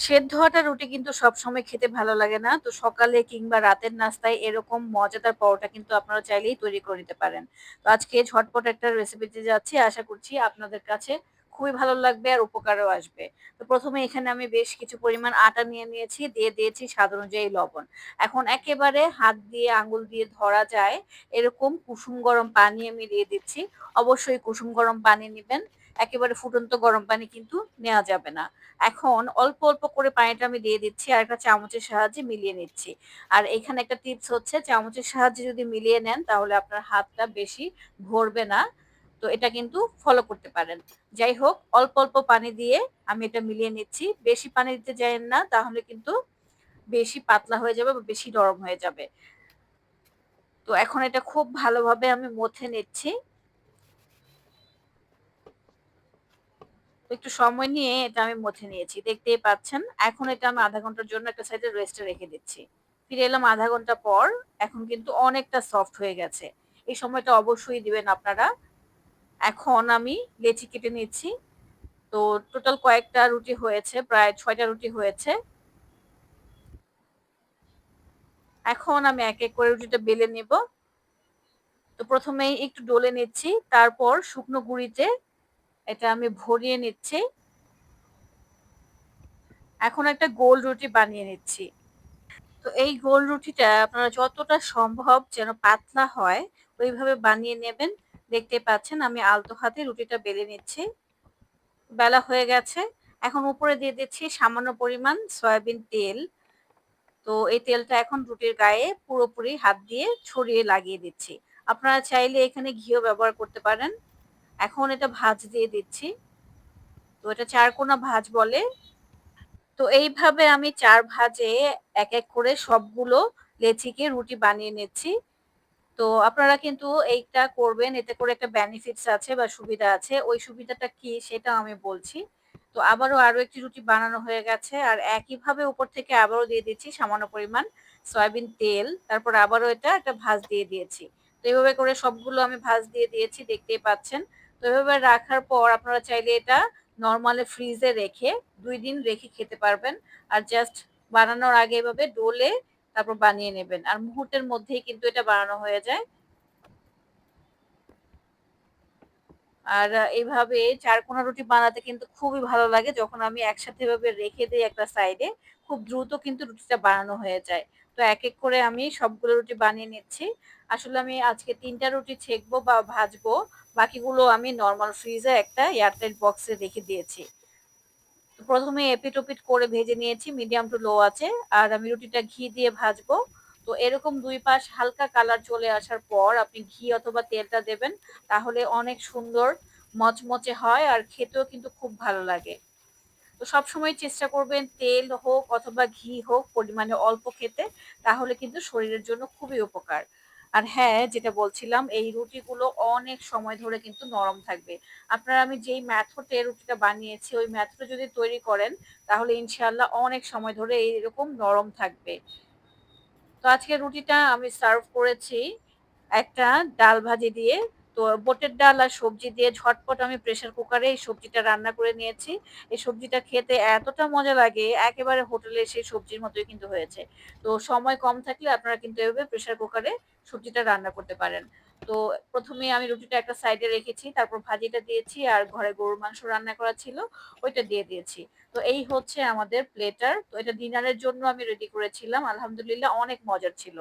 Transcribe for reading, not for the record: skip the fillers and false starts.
সেদ্ধ আটার রুটি কিন্তু সবসময় খেতে ভালো লাগে না। তো সকালে কিংবা রাতের নাস্তায় এরকম মজাদার পরোটা কিন্তু আপনারা চাইলেই তৈরি করে নিতে পারেন। তো আজকে ঝটপট একটা রেসিপি দিতে যাচ্ছি। আশা করছি আপনাদের কাছে খুবই ভালো লাগবে আর উপকারেও আসবে। তো ১ম এ এখানে আমি বেশ কিছু পরিমাণ আটা নিয়ে নিয়েছি, দিয়ে দিয়েছি স্বাদ অনুযায়ী লবণ। এখন একেবারে হাত দিয়ে আঙ্গুল দিয়ে ধরা যায় এরকম কুসুম গরম পানি আমি দিয়ে দিচ্ছি। অবশ্যই কুসুম গরম পানি নিবেন। একেবারে ফুটন্ত গরম পানি কিন্তু নেওয়া যাবে না। এখন অল্প, অল্প করে পানিটা আমি দিয়ে দিচ্ছি আর একটা চামচের সাহায্যে মিলিয়ে নিচ্ছি। আর এখানে একটা টিপস হচ্ছে চামচের সাহায্যে যদি মিলিয়ে নেন তাহলে আপনার হাতটা বেশি ভরবে না। তো এটা কিন্তু ফলো করতে পারেন। যাই হোক অল্প, অল্প পানি দিয়ে আমি এটা মিলিয়ে নিচ্ছি। বেশি পানি দিতে যাইয়েন না তাহলে কিন্তু বেশি পাতলা হয়ে যাবে বা বেশি নরম হয়ে যাবে। তো এখন এটা খুব ভালোভাবে আমি মথে নিচ্ছি। তো একটু সময় নিয়ে এটা আমি মথে নিয়েছি। দেখতেই পাচ্ছেন। এখন এটা আমি ০.৫ ঘন্টার জন্য একটা সাইডে রেস্টে রেখে দিচ্ছি। ফিরে এলাম ০.৫ ঘন্টা পর। এখন কিন্তু অনেকটা সফট হয়ে গেছে। এই সময়টা অবশ্যই দিবেন আপনারা। এখন আমি লেচি কেটে নিচ্ছি। তো টোটাল কয়েকটা রুটি হয়েছে, প্রায় ৬ টা রুটি হয়েছে। এখন আমি এক, এক করে রুটিটা বেলে নিব। তো ১ম এই একটু ডলে নিচ্ছি। তারপর শুকনো গুঁড়িতে এটা আমি ভরিয়ে নিচ্ছি। এখন একটা গোল রুটি বানিয়ে নিচ্ছি। তো এই গোল রুটিটা আপনারা যতটা সম্ভব যেন পাতলা হয় ওইভাবে বানিয়ে নেবেন। দেখতেই পাচ্ছেন আমি আলতো হাতে রুটিটা বেলে নিচ্ছি। বেলা হয়ে গেছে। এখন উপরে দিয়ে দিচ্ছি সামান্য পরিমাণ সয়াবিন তেল। তো এই তেলটা এখন রুটির গায়ে পুরোপুরি হাত দিয়ে ছড়িয়ে লাগিয়ে দিচ্ছি। আপনারা চাইলে এখানে ঘিও ব্যবহার করতে পারেন। এখন এটা ভাঁজ দিয়ে দিচ্ছি। তো এটা চারকোনা ভাঁজ বলে। তো এইভাবে আমি ৪ ভাঁজে এক, এক করে সবগুলো লেচিকে রুটি বানিয়ে নিচ্ছি। তো আপনারা কিন্তু এইটা করবেন, এতে করে একটা বেনিফিটস আছে বা সুবিধা আছে। ওই সুবিধাটা কি সেটাও আমি বলছি। তো আরো একটি রুটি বানানো হয়ে গেছে। আর একইভাবে উপর থেকে আবারও দিয়ে দিচ্ছি সামান্য পরিমাণ সয়াবিন তেল। তারপর আবারও এটা একটা ভাঁজ দিয়ে দিয়েছি। তো এভাবে করে সবগুলো আমি ভাঁজ দিয়ে দিয়েছি দেখতেই পাচ্ছেন। তো এভাবে রাখার পর আপনারা চাইলে এটা নরমালি ফ্রিজে রেখে ২ দিন রেখে খেতে পারবেন। আর জাস্ট বানানোর আগে এভাবে ডলে তারপর বানিয়ে নেবেন। আর মুহূর্তের মধ্যেই কিন্তু এটা বানানো হয়ে যায়। আর এভাবে চারকোনা রুটি বানাতে কিন্তু খুবই ভালো লাগে যখন আমি একসাথে এভাবে রেখে দেই একটা সাইডে। খুব দ্রুত কিন্তু রুটিটা বানানো হয়ে যায়। তো এক, এক করে আমি সবগুলো রুটি বানিয়ে নিচ্ছি। আসলে আমি আজকে ৩ টা রুটি ছেঁকবো বা ভাজবো। বাকিগুলো আমি নরমাল ফ্রিজে একটা এয়ারটাইট বক্সে রেখে দিয়েছি। তো ১ম এ এপিঠ-ওপিঠ করে ভেজে নিয়েছি মিডিয়াম টু লো আঁচে। আর আমি রুটিটা ঘি দিয়ে ভাজবো। তো এরকম ২ পাশ হালকা কালার চলে আসার পর আপনি ঘি অথবা তেলটা দেবেন। তাহলে অনেক সুন্দর মচমচে হয় আর খেতেও কিন্তু খুব ভালো লাগে। তো সবসময় চেষ্টা করবেন তেল হোক অথবা ঘি হোক পরিমাণে অল্প খেতে। তাহলে কিন্তু শরীরের জন্য খুবই উপকার। আর হ্যাঁ, যেটা বলছিলাম এই রুটিগুলো অনেক সময় ধরে কিন্তু নরম থাকবে। আপনারা আমি যেই মেথডে রুটিটা বানিয়েছি ওই মেথডে যদি তৈরি করেন তাহলে ইনশাআল্লাহ অনেক সময় ধরে এইরকম নরম থাকবে। তো আজকে রুটিটা আমি সার্ভ করেছি একটা ডাল ভাজি দিয়ে। তো বুটের ডাল আর সবজি দিয়ে ঝটপট আমি প্রেশার কুকারে এই সবজিটা রান্না করে নিয়েছি। এই সবজিটা খেতে এতটা মজা লাগে একেবারে হোটেলের সেই সবজির মতোই কিন্তু হয়েছে। তো সময় কম থাকলে আপনারা কিন্তু এভাবে প্রেশার কুকারে সবজিটা রান্না করতে পারেন। তো ১ম এ আমি রুটিটা একটা সাইডে রেখেছি। তারপর ভাজিটা দিয়েছি আর ঘরে গরুর মাংস রান্না করা ছিল ওইটা দিয়ে দিয়েছি। তো এই হচ্ছে আমাদের প্লেটার। তো এটা ডিনারের জন্য আমি রেডি করেছিলাম। আলহামদুলিল্লাহ অনেক মজার ছিল।